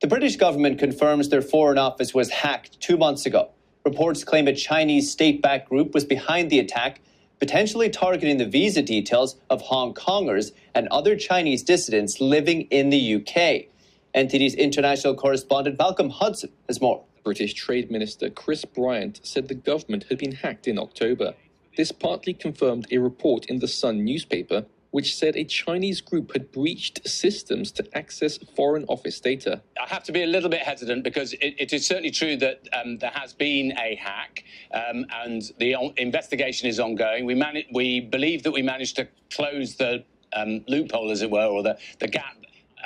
The British government confirms their Foreign Office was hacked 2 months ago. Reports claim a Chinese state-backed group was behind the attack, potentially targeting the visa details of Hong Kongers and other Chinese dissidents living in the UK. NTD's international correspondent Malcolm Hudson has more. British Trade Minister Chris Bryant said the government had been hacked in October. This partly confirmed a report in the Sun newspaper, which said a Chinese group had breached systems to access Foreign Office data. I have to be a little bit hesitant because it is certainly true that there has been a hack and the investigation is ongoing. We believe that we managed to close the loophole, as it were, or the gap.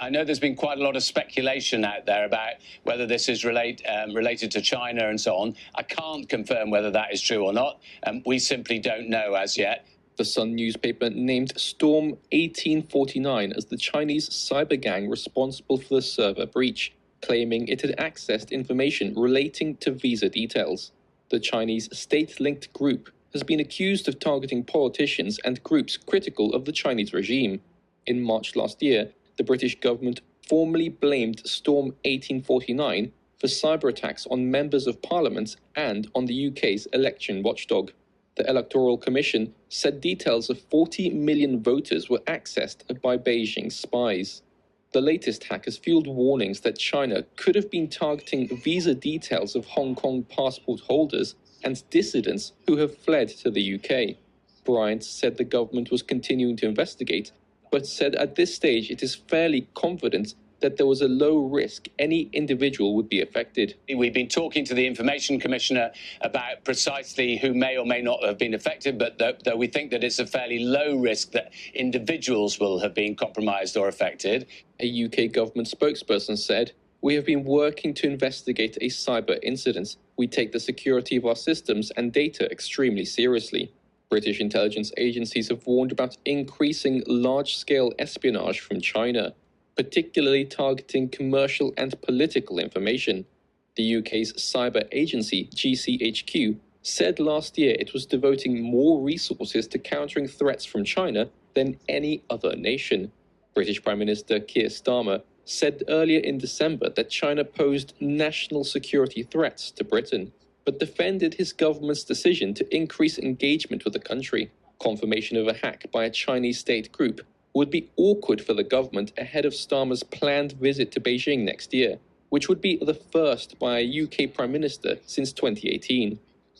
I know there's been quite a lot of speculation out there about whether this is related to China and so on. I can't confirm whether that is true or not. We simply don't know as yet. The Sun newspaper named Storm 1849 as the Chinese cybergang responsible for the server breach, claiming it had accessed information relating to visa details. The Chinese state-linked group has been accused of targeting politicians and groups critical of the Chinese regime. In March last year, the British government formally blamed Storm 1849 for cyber attacks on members of parliament and on the UK's election watchdog. The Electoral Commission said details of 40 million voters were accessed by Beijing spies. The latest hack has fueled warnings that China could have been targeting visa details of Hong Kong passport holders and dissidents who have fled to the UK. Bryant said the government was continuing to investigate, but said at this stage it is fairly confident that there was a low risk any individual would be affected. We've been talking to the Information Commissioner about precisely who may or may not have been affected, but though we think that it's a fairly low risk that individuals will have been compromised or affected. A UK government spokesperson said, "We have been working to investigate a cyber incident. We take the security of our systems and data extremely seriously." British intelligence agencies have warned about increasing large-scale espionage from China, particularly targeting commercial and political information. The UK's cyber agency, GCHQ, said last year it was devoting more resources to countering threats from China than any other nation. British Prime Minister Keir Starmer said earlier in December that China posed national security threats to Britain, but defended his government's decision to increase engagement with the country. Confirmation of a hack by a Chinese state group would be awkward for the government ahead of Starmer's planned visit to Beijing next year, which would be the first by a UK Prime Minister since 2018.